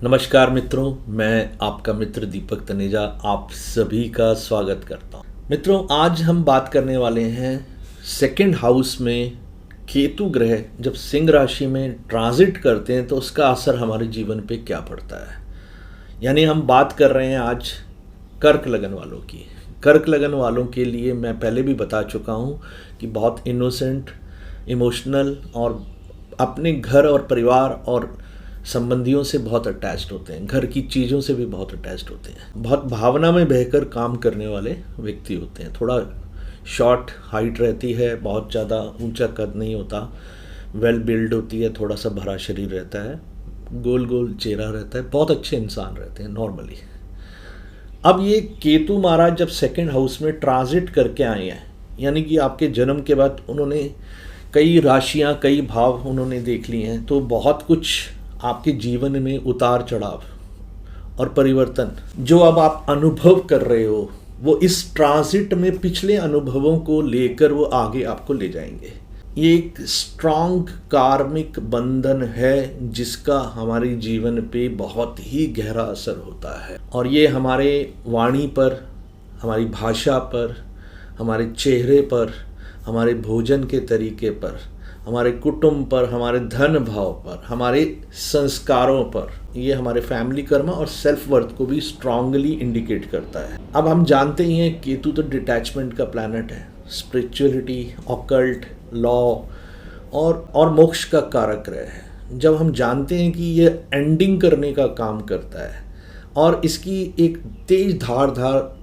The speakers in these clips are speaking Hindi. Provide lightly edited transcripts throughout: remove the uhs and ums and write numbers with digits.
नमस्कार मित्रों, मैं आपका मित्र दीपक तनेजा आप सभी का स्वागत करता हूँ। मित्रों, आज हम बात करने वाले हैं सेकंड हाउस में केतु ग्रह जब सिंह राशि में ट्रांजिट करते हैं तो उसका असर हमारे जीवन पे क्या पड़ता है। यानी हम बात कर रहे हैं आज कर्क लगन वालों की। कर्क लगन वालों के लिए मैं पहले भी बता चुका हूँ कि बहुत इनोसेंट, इमोशनल और अपने घर और परिवार और संबंधियों से बहुत अटैच्ड होते हैं, घर की चीज़ों से भी बहुत अटैच्ड होते हैं, बहुत भावना में बहकर काम करने वाले व्यक्ति होते हैं। थोड़ा शॉर्ट हाइट रहती है, बहुत ज़्यादा ऊंचा कद नहीं होता, वेल बिल्ड होती है, थोड़ा सा भरा शरीर रहता है, गोल गोल चेहरा रहता है, बहुत अच्छे इंसान रहते हैं नॉर्मली। अब ये केतु महाराज जब सेकंड हाउस में ट्रांजिट करके आए हैं, यानी कि आपके जन्म के बाद उन्होंने कई राशियाँ, कई भाव उन्होंने देख लिए हैं, तो बहुत कुछ आपके जीवन में उतार चढ़ाव और परिवर्तन जो अब आप अनुभव कर रहे हो, वो इस ट्रांजिट में पिछले अनुभवों को लेकर वो आगे आपको ले जाएंगे। ये एक स्ट्रॉन्ग कार्मिक बंधन है जिसका हमारे जीवन पे बहुत ही गहरा असर होता है, और ये हमारे वाणी पर, हमारी भाषा पर, हमारे चेहरे पर, हमारे भोजन के तरीके पर, हमारे कुटुंब पर, हमारे धन भाव पर, हमारे संस्कारों पर, ये हमारे फैमिली कर्म और सेल्फ वर्थ को भी स्ट्रांगली इंडिकेट करता है। अब हम जानते ही हैं केतु तो डिटैचमेंट का प्लैनेट है, स्पिरिचुअलिटी, ऑकल्ट, लॉ और मोक्ष का कारक ग्रह है। जब हम जानते हैं कि ये एंडिंग करने का काम करता है और इसकी एक तेज धार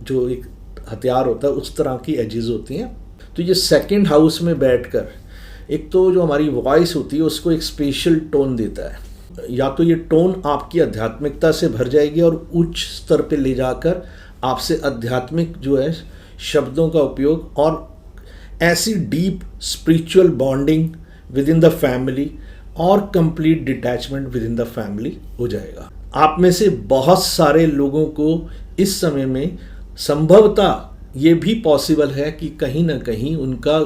जो एक हथियार होता है उस तरह की एजेस होती हैं, तो ये सेकंड हाउस में बैठकर एक तो जो हमारी वॉइस होती है उसको एक स्पेशल टोन देता है। या तो ये टोन आपकी आध्यात्मिकता से भर जाएगी और उच्च स्तर पे ले जाकर आपसे आध्यात्मिक जो है शब्दों का उपयोग और ऐसी deep spiritual bonding within the family और complete detachment within the family हो जाएगा। आप में से बहुत सारे लोगों को इस समय में संभवतः ये भी पॉसिबल है कि कहीं ना कहीं उनका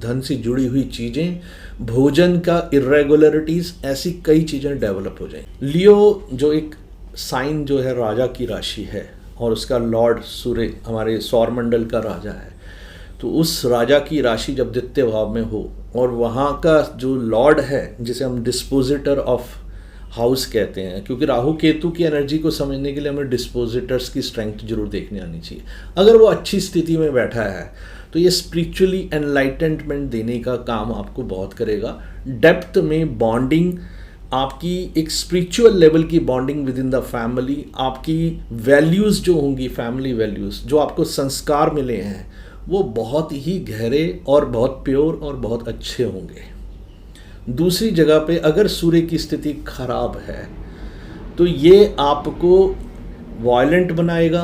धन से जुड़ी हुई चीज़ें, भोजन का इरेगुलरिटीज़, ऐसी कई चीज़ें डेवलप हो जाएं। लियो जो एक साइन जो है राजा की राशि है और उसका लॉर्ड सूर्य हमारे सौरमंडल का राजा है, तो उस राजा की राशि जब द्वितीय भाव में हो और वहाँ का जो लॉर्ड है जिसे हम डिस्पोजिटर ऑफ हाउस कहते हैं, क्योंकि राहु केतु की एनर्जी को समझने के लिए हमें डिस्पोजिटर्स की स्ट्रेंथ जरूर देखने आनी चाहिए। अगर वो अच्छी स्थिति में बैठा है तो ये स्पिरिचुअली एनलाइटनमेंट देने का काम आपको बहुत करेगा। डेप्थ में बॉन्डिंग, आपकी एक स्पिरिचुअल लेवल की bonding within the family, आपकी वैल्यूज़ जो होंगी, फैमिली वैल्यूज़ जो आपको संस्कार मिले हैं, वो बहुत ही गहरे और बहुत प्योर और बहुत अच्छे होंगे। दूसरी जगह पे अगर सूर्य की स्थिति खराब है तो ये आपको वायलेंट बनाएगा।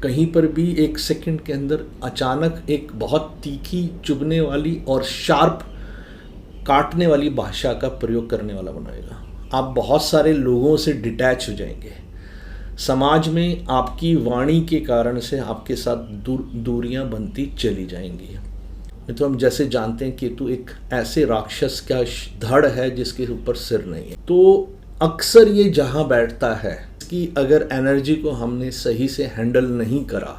कहीं पर भी एक सेकंड के अंदर अचानक एक बहुत तीखी, चुभने वाली और शार्प, काटने वाली भाषा का प्रयोग करने वाला बनाएगा। आप बहुत सारे लोगों से डिटैच हो जाएंगे। समाज में आपकी वाणी के कारण से आपके साथ दूरियां बनती चली जाएंगी। तो हम जैसे जानते हैं केतु एक ऐसे राक्षस का धड़ है जिसके ऊपर सिर नहीं है, तो अक्सर ये जहाँ बैठता है कि अगर एनर्जी को हमने सही से हैंडल नहीं करा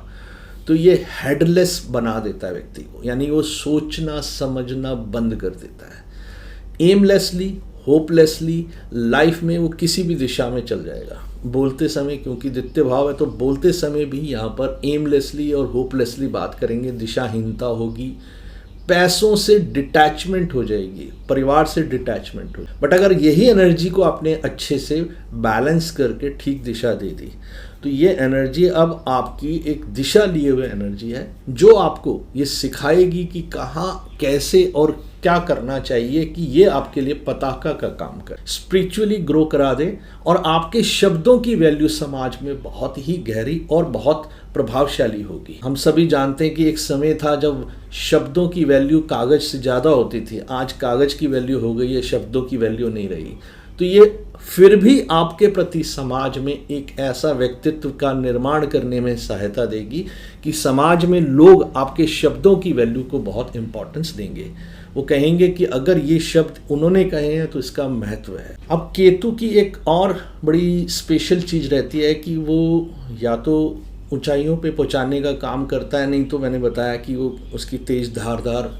तो ये हेडलेस बना देता है व्यक्ति को, यानी वो सोचना समझना बंद कर देता है। एमलेसली, होपलेसली लाइफ में वो किसी भी दिशा में चल जाएगा। बोलते समय, क्योंकि द्वितीय भाव है तो बोलते समय भी यहाँ पर एमलेसली और होपलेसली बात करेंगे, दिशाहीनता होगी, पैसों से डिटैचमेंट हो जाएगी, परिवार से डिटैचमेंट हो। बट अगर यही एनर्जी को आपने अच्छे से बैलेंस करके ठीक दिशा दे दी तो ये एनर्जी अब आपकी एक दिशा लिए हुए एनर्जी है जो आपको ये सिखाएगी कि कहाँ, कैसे और क्या करना चाहिए कि ये आपके लिए पताका का काम करे, स्पिरिचुअली ग्रो करा दे और आपके शब्दों की वैल्यू समाज में बहुत ही गहरी और बहुत प्रभावशाली होगी। हम सभी जानते हैं कि एक समय था जब शब्दों की वैल्यू कागज से ज़्यादा होती थी, आज कागज की वैल्यू हो गई है, शब्दों की वैल्यू नहीं रही। तो ये फिर भी आपके प्रति समाज में एक ऐसा व्यक्तित्व का निर्माण करने में सहायता देगी कि समाज में लोग आपके शब्दों की वैल्यू को बहुत इम्पोर्टेंस देंगे। वो कहेंगे कि अगर ये शब्द उन्होंने कहे हैं तो इसका महत्व है। अब केतु की एक और बड़ी स्पेशल चीज़ रहती है कि वो या तो ऊंचाइयों पे पहुंचाने का काम करता है, नहीं तो मैंने बताया कि वो उसकी तेज़ धारदार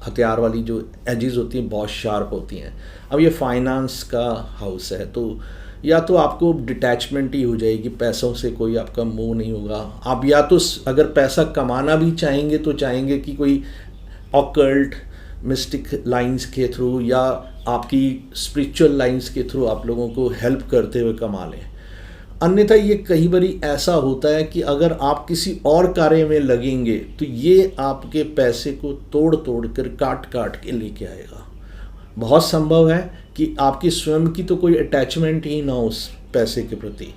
हथियार वाली जो एजेस होती हैं बहुत शार्प होती हैं। अब ये फाइनेंस का हाउस है, तो या तो आपको डिटैचमेंट ही हो जाएगी, पैसों से कोई आपका मोह नहीं होगा। आप या तो अगर पैसा कमाना भी चाहेंगे तो चाहेंगे कि कोई ऑकल्ट मिस्टिक लाइंस के थ्रू या आपकी स्पिरिचुअल लाइंस के थ्रू आप लोगों को हेल्प करते हुए कमा लें। अन्यथा ये कई बारी ऐसा होता है कि अगर आप किसी और कार्य में लगेंगे तो ये आपके पैसे को तोड़ तोड़ कर काट काट के लेके आएगा। बहुत संभव है कि आपकी स्वयं की तो कोई अटैचमेंट ही ना हो उस पैसे के प्रति।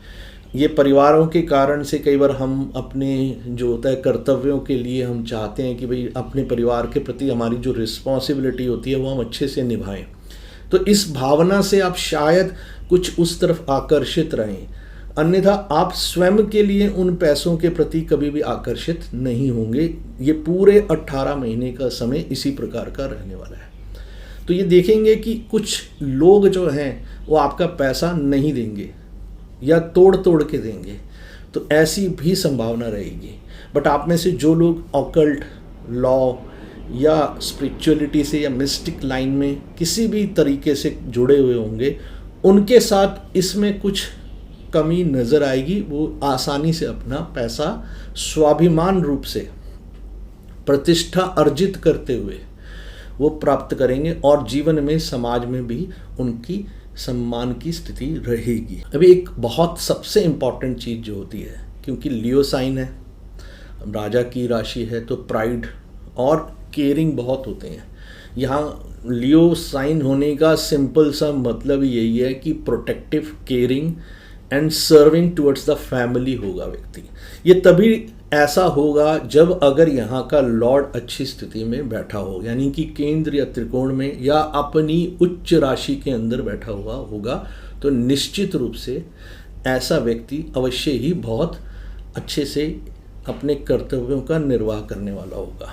ये परिवारों के कारण से कई बार हम अपने जो होता है कर्तव्यों के लिए हम चाहते हैं कि भाई अपने परिवार के प्रति हमारी जो रिस्पॉन्सिबिलिटी होती है वो हम अच्छे से निभाएं, तो इस भावना से आप शायद कुछ उस तरफ आकर्षित रहें। अन्यथा आप स्वयं के लिए उन पैसों के प्रति कभी भी आकर्षित नहीं होंगे। ये पूरे 18 महीने का समय इसी प्रकार का रहने वाला है। तो ये देखेंगे कि कुछ लोग जो हैं वो आपका पैसा नहीं देंगे या तोड़ तोड़ के देंगे, तो ऐसी भी संभावना रहेगी। बट आप में से जो लोग ऑकल्ट लॉ या स्पिरिचुअलिटी से या मिस्टिक लाइन में किसी भी तरीके से जुड़े हुए होंगे, उनके साथ इसमें कुछ कमी नज़र आएगी। वो आसानी से अपना पैसा स्वाभिमान रूप से प्रतिष्ठा अर्जित करते हुए वो प्राप्त करेंगे और जीवन में समाज में भी उनकी सम्मान की स्थिति रहेगी। अभी एक बहुत सबसे इम्पॉर्टेंट चीज़ जो होती है, क्योंकि लियो साइन है, राजा की राशि है, तो प्राइड और केयरिंग बहुत होते हैं। यहाँ लियो साइन होने का सिंपल सा मतलब यही है कि protective, caring and serving towards the family होगा व्यक्ति। ये तभी ऐसा होगा जब अगर यहाँ का लॉर्ड अच्छी स्थिति में बैठा हो, यानी कि केंद्र या त्रिकोण में या अपनी उच्च राशि के अंदर बैठा हुआ होगा, तो निश्चित रूप से ऐसा व्यक्ति अवश्य ही बहुत अच्छे से अपने कर्तव्यों का निर्वाह करने वाला होगा।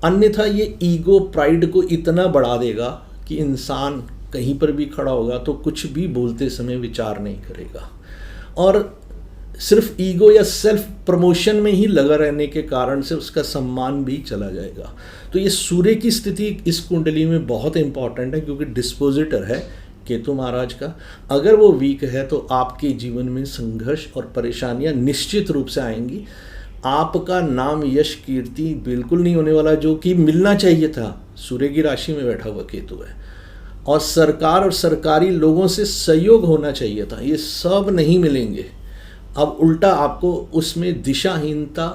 अन्यथा ये ईगो प्राइड को इतना बढ़ा देगा कि इंसान कहीं पर भी खड़ा होगा तो कुछ भी बोलते समय विचार नहीं करेगा और सिर्फ ईगो या सेल्फ प्रमोशन में ही लगा रहने के कारण से उसका सम्मान भी चला जाएगा। तो ये सूर्य की स्थिति इस कुंडली में बहुत इंपॉर्टेंट है, क्योंकि डिस्पोजिटर है केतु महाराज का। अगर वो वीक है तो आपके जीवन में संघर्ष और परेशानियां निश्चित रूप से आएंगी। आपका नाम यश कीर्ति बिल्कुल नहीं होने वाला, जो कि मिलना चाहिए था। सूर्य की राशि में बैठा हुआ केतु है और सरकार और सरकारी लोगों से सहयोग होना चाहिए था, ये सब नहीं मिलेंगे। अब उल्टा आपको उसमें दिशाहीनता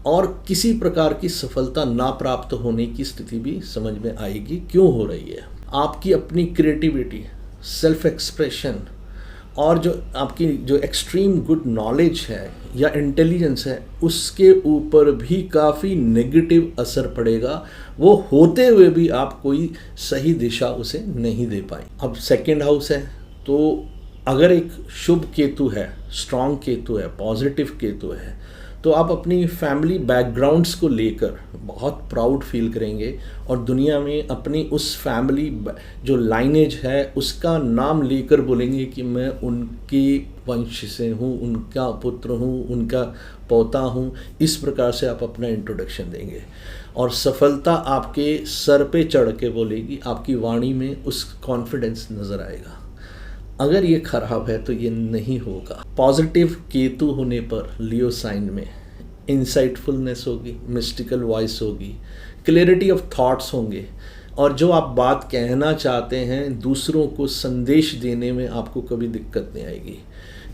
और किसी प्रकार की सफलता ना प्राप्त होने की स्थिति भी समझ में आएगी। क्यों हो रही है? आपकी अपनी क्रिएटिविटी, सेल्फ एक्सप्रेशन और जो आपकी जो एक्सट्रीम गुड नॉलेज है या इंटेलिजेंस है, उसके ऊपर भी काफ़ी नेगेटिव असर पड़ेगा। वो होते हुए भी आप कोई सही दिशा उसे नहीं दे पाए। अब सेकंड हाउस है, तो अगर एक शुभ केतु है, स्ट्रॉन्ग केतु है, पॉजिटिव केतु है, तो आप अपनी फैमिली बैकग्राउंड्स को लेकर बहुत प्राउड फील करेंगे और दुनिया में अपनी उस फैमिली जो लाइनेज है उसका नाम लेकर बोलेंगे कि मैं उनके वंश से हूँ, उनका पुत्र हूँ, उनका पोता हूँ। इस प्रकार से आप अपना इंट्रोडक्शन देंगे और सफलता आपके सर पे चढ़ के बोलेगी। आपकी वाणी में उस कॉन्फिडेंस नज़र आएगा। अगर ये खराब है तो ये नहीं होगा। पॉजिटिव केतु होने पर लियो साइन में इंसाइटफुलनेस होगी, मिस्टिकल वॉइस होगी, क्लैरिटी ऑफ थॉट्स होंगे और जो आप बात कहना चाहते हैं दूसरों को संदेश देने में आपको कभी दिक्कत नहीं आएगी।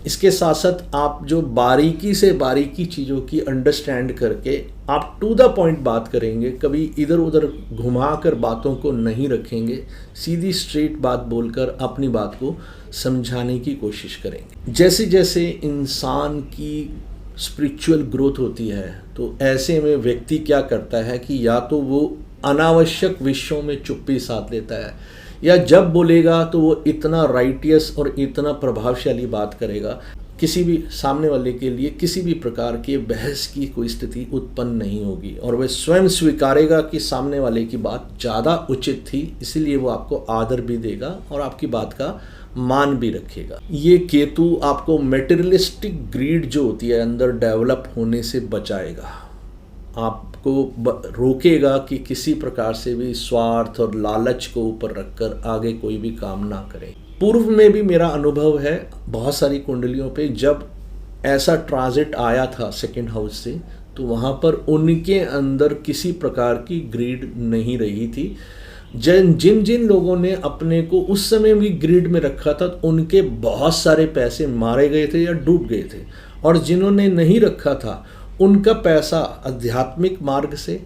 इसके साथ साथ आप जो बारीकी से बारीकी चीज़ों की अंडरस्टैंड करके आप टू द पॉइंट बात करेंगे, कभी इधर उधर घुमा कर बातों को नहीं रखेंगे, सीधी स्ट्रेट बात बोलकर अपनी बात को समझाने की कोशिश करेंगे। जैसे जैसे इंसान की स्पिरिचुअल ग्रोथ होती है तो ऐसे में व्यक्ति क्या करता है कि या तो वो अनावश्यक विषयों में चुप्पी साध लेता है या जब बोलेगा तो वो इतना राइटियस और इतना प्रभावशाली बात करेगा किसी भी सामने वाले के लिए किसी भी प्रकार की बहस की कोई स्थिति उत्पन्न नहीं होगी और वह स्वयं स्वीकारेगा कि सामने वाले की बात ज़्यादा उचित थी, इसीलिए वो आपको आदर भी देगा और आपकी बात का मान भी रखेगा। ये केतु आपको मेटेरियलिस्टिक ग्रीड जो होती है अंदर डेवलप होने से बचाएगा, आपको रोकेगा कि किसी प्रकार से भी स्वार्थ और लालच को ऊपर रखकर आगे कोई भी काम ना करें। पूर्व में भी मेरा अनुभव है बहुत सारी कुंडलियों पे, जब ऐसा ट्रांजिट आया था सेकंड हाउस से, तो वहाँ पर उनके अंदर किसी प्रकार की ग्रीड नहीं रही थी। जिन जिन लोगों ने अपने को उस समय भी ग्रीड में रखा था, उनके बहुत सारे पैसे मारे गए थे या डूब गए थे, और जिन्होंने नहीं रखा था उनका पैसा आध्यात्मिक मार्ग से,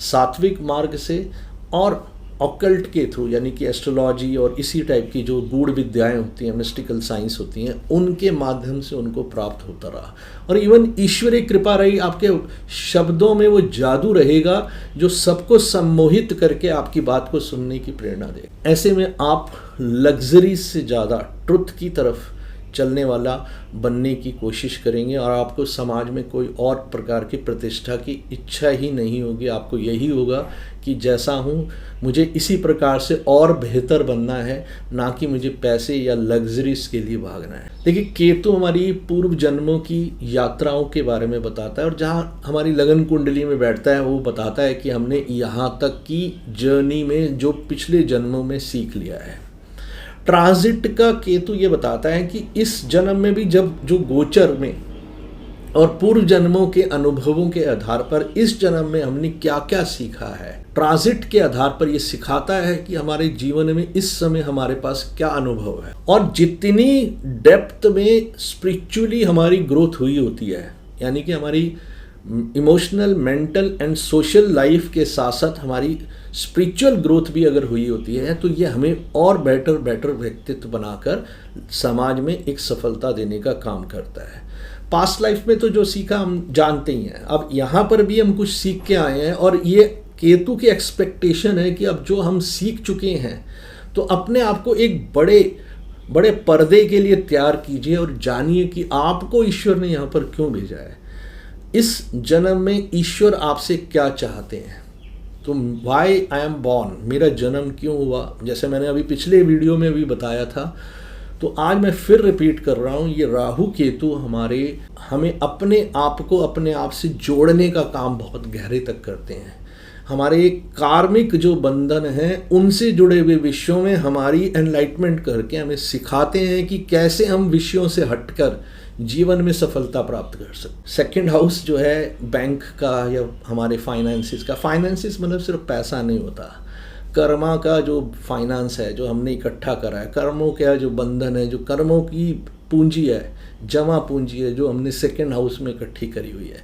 सात्विक मार्ग से और ऑकल्ट के थ्रू, यानी कि एस्ट्रोलॉजी और इसी टाइप की जो गूढ़ विद्याएं होती हैं, मिस्टिकल साइंस होती हैं, उनके माध्यम से उनको प्राप्त होता रहा। और इवन ईश्वरीय कृपा रही, आपके शब्दों में वो जादू रहेगा जो सबको सम्मोहित करके आपकी बात को सुनने की प्रेरणा दे। ऐसे में आप लग्जरी से ज़्यादा ट्रुथ की तरफ चलने वाला बनने की कोशिश करेंगे और आपको समाज में कोई और प्रकार की प्रतिष्ठा की इच्छा ही नहीं होगी। आपको यही होगा कि जैसा हूँ मुझे इसी प्रकार से और बेहतर बनना है, ना कि मुझे पैसे या लग्जरीज के लिए भागना है। देखिए, केतु हमारी पूर्व जन्मों की यात्राओं के बारे में बताता है, और जहाँ हमारी लगन कुंडली में बैठता है वो बताता है कि हमने यहाँ तक की जर्नी में जो पिछले जन्मों में सीख लिया है। ट्रांजिट का केतु ये बताता है कि इस जन्म में भी जब जो गोचर में और पूर्व जन्मों के अनुभवों के आधार पर इस जन्म में हमने क्या क्या सीखा है, ट्रांजिट के आधार पर ये सिखाता है कि हमारे जीवन में इस समय हमारे पास क्या अनुभव है। और जितनी डेप्थ में स्पिरिचुअली हमारी ग्रोथ हुई होती है, यानी कि हमारी emotional, mental and social life के साथ साथ हमारी स्पिरिचुअल ग्रोथ भी अगर हुई होती है, तो ये हमें और बेटर व्यक्तित्व बनाकर समाज में एक सफलता देने का काम करता है। पास्ट लाइफ में तो जो सीखा हम जानते ही हैं, अब यहाँ पर भी हम कुछ सीख के आए हैं, और ये केतु की एक्सपेक्टेशन है कि अब जो हम सीख चुके हैं तो अपने आप को एक बड़े पर्दे के लिए तैयार कीजिए और जानिए कि आपको ईश्वर ने यहाँ पर क्यों भेजा है। इस जन्म में ईश्वर आपसे क्या चाहते हैं, तो वाई आई एम बॉर्न, मेरा जन्म क्यों हुआ, जैसे मैंने अभी पिछले वीडियो में भी बताया था, तो आज मैं फिर रिपीट कर रहा हूँ। ये राहु केतु हमें अपने आप को अपने आप से जोड़ने का काम बहुत गहरे तक करते हैं। हमारे कार्मिक जो बंधन हैं उनसे जुड़े हुए विषयों में हमारी एनलाइटमेंट करके हमें सिखाते हैं कि कैसे हम विषयों से हटकर जीवन में सफलता प्राप्त कर सकते। सेकंड हाउस जो है बैंक का या हमारे फाइनेंसिस का, फाइनेंसिस मतलब सिर्फ पैसा नहीं होता, कर्मा का जो फाइनेंस है जो हमने इकट्ठा करा है, कर्मों का जो बंधन है, जो कर्मों की पूंजी है, जमा पूंजी है जो हमने सेकंड हाउस में इकट्ठी करी हुई है,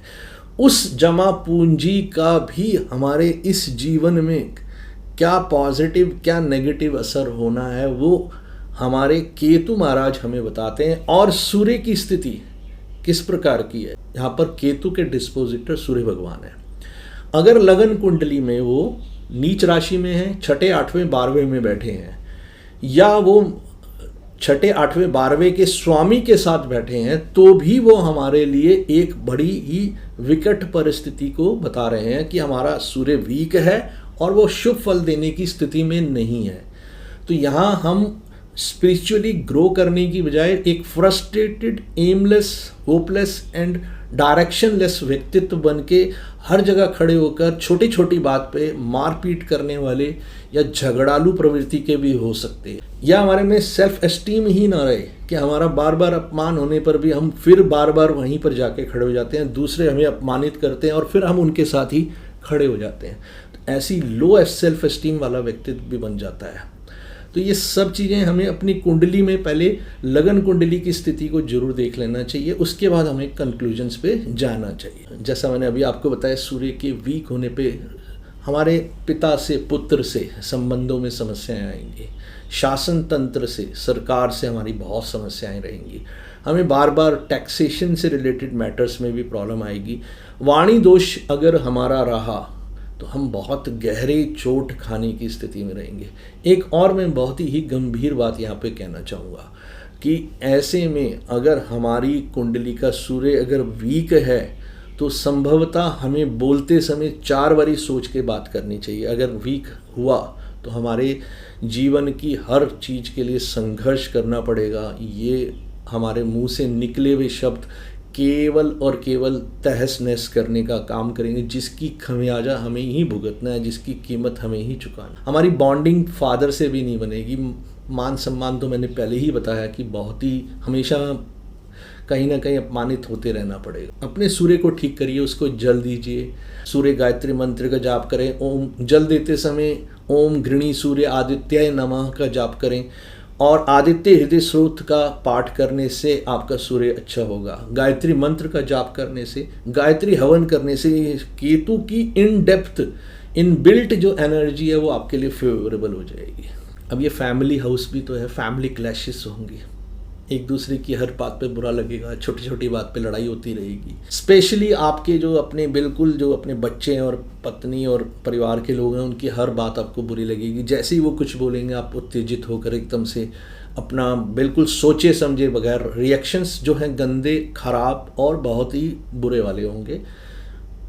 उस जमा पूंजी का भी हमारे इस जीवन में क्या पॉजिटिव क्या नेगेटिव असर होना है वो हमारे केतु महाराज हमें बताते हैं। और सूर्य की स्थिति किस प्रकार की है, यहाँ पर केतु के डिस्पोजिटर सूर्य भगवान है। अगर लगन कुंडली में वो नीच राशि में है, छठे, आठवें, 12वें में बैठे हैं, या वो छठे, आठवें, 12वें के स्वामी के साथ बैठे हैं, तो भी वो हमारे लिए एक बड़ी ही विकट परिस्थिति को बता रहे हैं कि हमारा सूर्य वीक है और वो शुभ फल देने की स्थिति में नहीं है। तो यहाँ हम स्पिरिचुअली ग्रो करने की बजाय एक frustrated, aimless, hopeless and directionless व्यक्तित्व बन के हर जगह खड़े होकर छोटी छोटी बात पे मारपीट करने वाले या झगड़ालू प्रवृत्ति के भी हो सकते हैं, या हमारे में सेल्फ एस्टीम ही ना रहे कि हमारा बार बार अपमान होने पर भी हम फिर बार बार वहीं पर जाके खड़े हो जाते हैं, दूसरे हमें अपमानित करते हैं और फिर हम उनके साथ ही खड़े हो जाते हैं। तो ऐसी लो सेल्फ एस्टीम वाला व्यक्तित्व भी बन जाता है। तो ये सब चीज़ें हमें अपनी कुंडली में पहले लगन कुंडली की स्थिति को जरूर देख लेना चाहिए, उसके बाद हमें कंक्लूजन्स पे जाना चाहिए। जैसा मैंने अभी आपको बताया, सूर्य के वीक होने पे हमारे पिता से, पुत्र से संबंधों में समस्याएं आएंगी, शासन तंत्र से, सरकार से हमारी बहुत समस्याएं रहेंगी, हमें बार बार टैक्सेशन से रिलेटेड मैटर्स में भी प्रॉब्लम आएगी, वाणी दोष अगर हमारा रहा तो हम बहुत गहरे चोट खाने की स्थिति में रहेंगे। एक और मैं बहुत ही गंभीर बात यहाँ पे कहना चाहूँगा, कि ऐसे में अगर हमारी कुंडली का सूर्य अगर वीक है तो संभवतः हमें बोलते समय 4 बारी सोच के बात करनी चाहिए। अगर वीक हुआ तो हमारे जीवन की हर चीज़ के लिए संघर्ष करना पड़ेगा। ये हमारे मुंह से निकले हुए शब्द केवल और केवल तहस नहस करने का काम करेंगे, जिसकी खमियाजा हमें ही भुगतना है, जिसकी कीमत हमें ही चुकाना। हमारी बॉन्डिंग फादर से भी नहीं बनेगी। मान सम्मान तो मैंने पहले ही बताया कि बहुत ही हमेशा कहीं ना कहीं अपमानित होते रहना पड़ेगा। अपने सूर्य को ठीक करिए, उसको जल दीजिए। सूर्य गायत्री मंत्र का जाप करें। ओम जल देते समय ओम घृणी सूर्य आदित्याय नमः का जाप करें, और आदित्य हृदय स्रोत का पाठ करने से आपका सूर्य अच्छा होगा। गायत्री मंत्र का जाप करने से, गायत्री हवन करने से केतु की इन डेप्थ इन बिल्ट जो एनर्जी है वो आपके लिए फेवरेबल हो जाएगी। अब ये फैमिली हाउस भी तो है, फैमिली क्लैशेस होंगी, एक दूसरे की हर बात पे बुरा लगेगा, छोटी छोटी बात पे लड़ाई होती रहेगी। स्पेशली आपके जो अपने बिल्कुल जो अपने बच्चे हैं और पत्नी और परिवार के लोग हैं, उनकी हर बात आपको बुरी लगेगी। जैसे ही वो कुछ बोलेंगे आप उत्तेजित होकर एकदम से अपना बिल्कुल सोचे समझे बगैर रिएक्शंस जो हैं गंदे, खराब और बहुत ही बुरे वाले होंगे।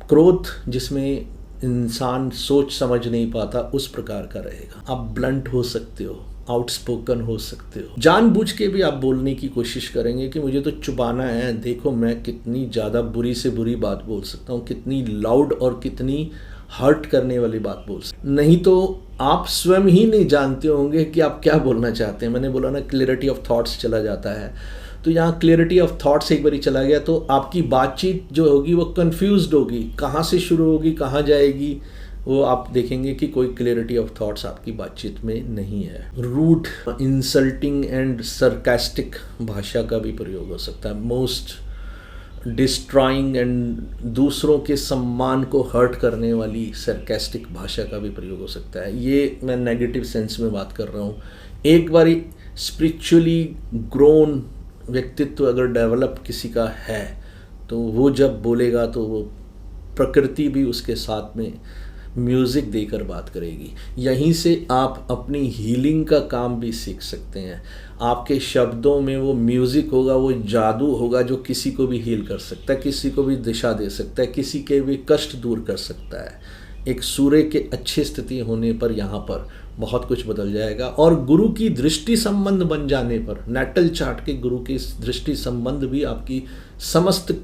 क्रोध जिसमें इंसान सोच समझ नहीं पाता, उस प्रकार का रहेगा। आप ब्लंट हो सकते हो, आउटस्पोकन हो सकते हो, जानबूझ के भी आप बोलने की कोशिश करेंगे कि मुझे तो चुपाना है, देखो मैं कितनी ज़्यादा बुरी से बुरी बात बोल सकता हूँ, कितनी लाउड और कितनी हर्ट करने वाली बात बोल सकते। नहीं तो आप स्वयं ही नहीं जानते होंगे कि आप क्या बोलना चाहते हैं। मैंने बोला ना, क्लियरिटी ऑफ थॉट्स चला जाता है। तो यहाँ क्लियरिटी ऑफ थॉट्स एक बार चला गया तो आपकी बातचीत जो होगी वो कंफ्यूज्ड होगी, कहाँ से शुरू होगी कहाँ जाएगी, वो आप देखेंगे कि कोई क्लियरिटी ऑफ थॉट्स आपकी बातचीत में नहीं है। रूड, इंसल्टिंग एंड सरकास्टिक भाषा का भी प्रयोग हो सकता है। मोस्ट डिस्ट्रॉइंग एंड दूसरों के सम्मान को हर्ट करने वाली सरकास्टिक भाषा का भी प्रयोग हो सकता है। ये मैं नेगेटिव सेंस में बात कर रहा हूँ। एक बारी स्पिरिचुअली ग्रोन व्यक्तित्व अगर डेवलप किसी का है तो वो जब बोलेगा तो वो प्रकृति भी उसके साथ में म्यूज़िक देकर बात करेगी। यहीं से आप अपनी हीलिंग का काम भी सीख सकते हैं। आपके शब्दों में वो म्यूज़िक होगा, वो जादू होगा जो किसी को भी हील कर सकता है, किसी को भी दिशा दे सकता है, किसी के भी कष्ट दूर कर सकता है। एक सूर्य के अच्छी स्थिति होने पर यहाँ पर बहुत कुछ बदल जाएगा। और गुरु की दृष्टि संबंध बन जाने पर, नेटल चार्ट के गुरु की दृष्टि संबंध भी आपकी समस्त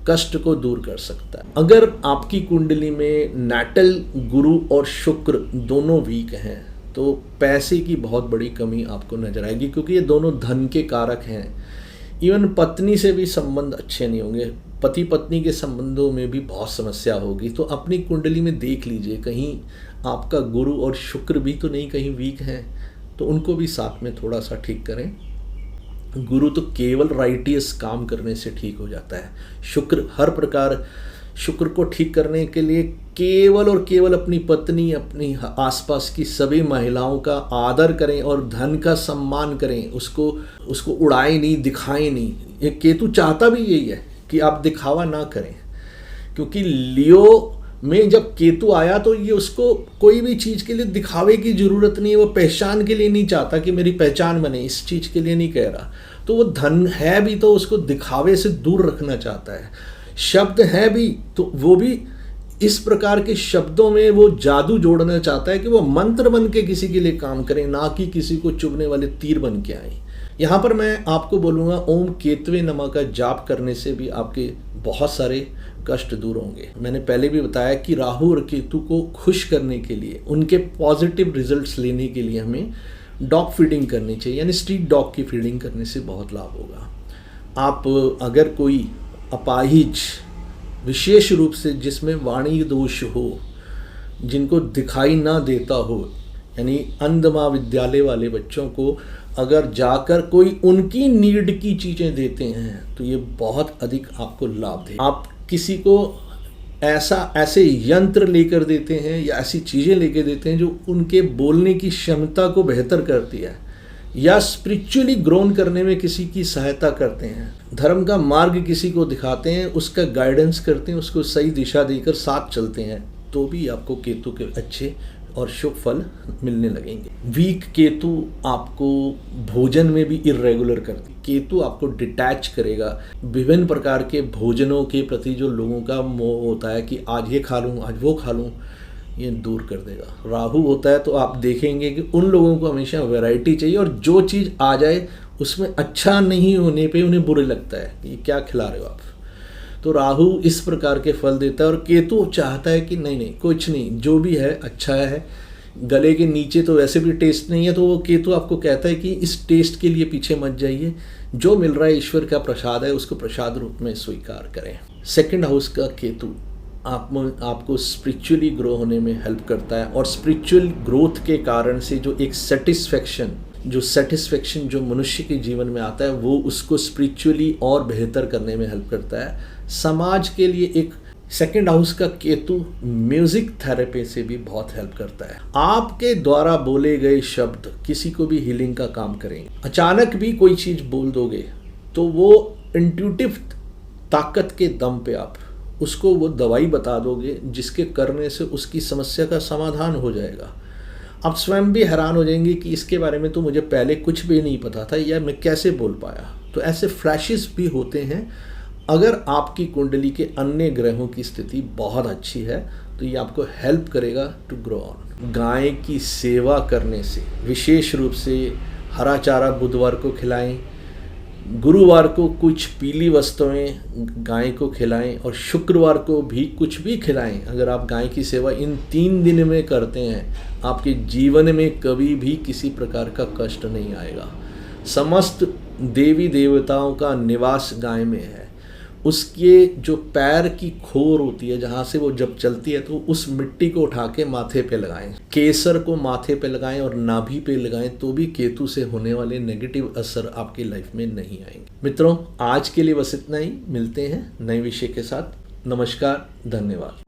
कष्ट को दूर कर सकता है। अगर आपकी कुंडली में नेटल गुरु और शुक्र दोनों वीक हैं तो पैसे की बहुत बड़ी कमी आपको नजर आएगी, क्योंकि ये दोनों धन के कारक हैं। इवन पत्नी से भी संबंध अच्छे नहीं होंगे, पति पत्नी के संबंधों में भी बहुत समस्या होगी। तो अपनी कुंडली में देख लीजिए, कहीं आपका गुरु और शुक्र भी तो नहीं कहीं वीक हैं, तो उनको भी साथ में थोड़ा सा ठीक करें। गुरु तो केवल राइटियस काम करने से ठीक हो जाता है। शुक्र हर प्रकार, शुक्र को ठीक करने के लिए केवल और केवल अपनी पत्नी, अपनी आसपास की सभी महिलाओं का आदर करें और धन का सम्मान करें, उसको उड़ाएं नहीं, दिखाएं नहीं। ये केतु चाहता भी यही है कि आप दिखावा ना करें, क्योंकि लियो में जब केतु आया तो ये उसको कोई भी चीज़ के लिए दिखावे की ज़रूरत नहीं है। वो पहचान के लिए नहीं चाहता कि मेरी पहचान बने, इस चीज़ के लिए नहीं कह रहा। तो वो धन है भी तो उसको दिखावे से दूर रखना चाहता है। शब्द है भी तो वो भी इस प्रकार के शब्दों में वो जादू जोड़ना चाहता है कि वो मंत्र बन के किसी के लिए काम करें, ना कि किसी को चुभने वाले तीर बन के आए। यहाँ पर मैं आपको बोलूँगा, ओम केतवे नमः का जाप करने से भी आपके बहुत सारे कष्ट दूर होंगे। मैंने पहले भी बताया कि राहु और केतु को खुश करने के लिए, उनके पॉजिटिव रिजल्ट्स लेने के लिए हमें डॉग फीडिंग करनी चाहिए, यानी स्ट्रीट डॉग की फीडिंग करने से बहुत लाभ होगा। आप अगर कोई अपाहिज, विशेष रूप से जिसमें वाणी दोष हो, जिनको दिखाई ना देता हो, यानी अंध महाविद्यालय वाले बच्चों को अगर जाकर कोई उनकी नीड की चीज़ें देते हैं तो ये बहुत अधिक आपको लाभ दे। आप किसी को ऐसे यंत्र लेकर देते हैं या ऐसी चीज़ें लेकर देते हैं जो उनके बोलने की क्षमता को बेहतर करती है, या स्पिरिचुअली ग्रोन करने में किसी की सहायता करते हैं, धर्म का मार्ग किसी को दिखाते हैं, उसका गाइडेंस करते हैं, उसको सही दिशा देकर साथ चलते हैं, तो भी आपको केतु के अच्छे और शुभ फल मिलने लगेंगे। वीक केतु आपको भोजन में भी इर्रेगुलर करती है। केतु आपको डिटैच करेगा। विभिन्न प्रकार के भोजनों के प्रति जो लोगों का मोह होता है कि आज ये खा लूँ, आज वो खा लूँ, ये दूर कर देगा। राहु होता है तो आप देखेंगे कि उन लोगों को हमेशा वैरायटी चाहिए और जो चीज़ आ जाए उसमें अच्छा नहीं होने पे उन्हें बुरे लगता है, ये क्या खिला रहे हो आप। तो राहु इस प्रकार के फल देता है और केतु चाहता है कि नहीं नहीं कुछ नहीं, जो भी है अच्छा है। गले के नीचे तो वैसे भी टेस्ट नहीं है, तो वो केतु आपको कहता है कि इस टेस्ट के लिए पीछे मत जाइए, जो मिल रहा है ईश्वर का प्रसाद है, उसको प्रसाद रूप में स्वीकार करें। सेकंड हाउस का केतु आपको स्पिरिचुअली ग्रो होने में हेल्प करता है और स्पिरिचुअल ग्रोथ के कारण से जो एक सेटिस्फेक्शन जो मनुष्य के जीवन में आता है वो उसको स्पिरिचुअली और बेहतर करने में हेल्प करता है। समाज के लिए एक सेकंड हाउस का केतु म्यूजिक थेरेपी से भी बहुत हेल्प करता है। आपके द्वारा बोले गए शब्द किसी को भी हीलिंग का काम करेंगे। अचानक भी कोई चीज़ बोल दोगे तो वो इंट्यूटिव ताकत के दम पे आप उसको वो दवाई बता दोगे जिसके करने से उसकी समस्या का समाधान हो जाएगा। आप स्वयं भी हैरान हो जाएंगे कि इसके बारे में तो मुझे पहले कुछ भी नहीं पता था, या मैं कैसे बोल पाया। तो ऐसे फ्लैशेस भी होते हैं। अगर आपकी कुंडली के अन्य ग्रहों की स्थिति बहुत अच्छी है तो ये आपको हेल्प करेगा टू ग्रो ऑन। गाय की सेवा करने से, विशेष रूप से हरा चारा बुधवार को खिलाएं, गुरुवार को कुछ पीली वस्तुएं गाय को खिलाएं और शुक्रवार को भी कुछ भी खिलाएं। अगर आप गाय की सेवा इन 3 दिन में करते हैं, आपके जीवन में कभी भी किसी प्रकार का कष्ट नहीं आएगा। समस्त देवी देवताओं का निवास गाय में है। उसके जो पैर की खोर होती है, जहाँ से वो जब चलती है, तो उस मिट्टी को उठा के माथे पे लगाएं। केसर को माथे पे लगाएं और नाभि पे लगाएं, तो भी केतु से होने वाले नेगेटिव असर आपकी लाइफ में नहीं आएंगे। मित्रों, आज के लिए बस इतना ही। मिलते हैं नए विषय के साथ। नमस्कार, धन्यवाद।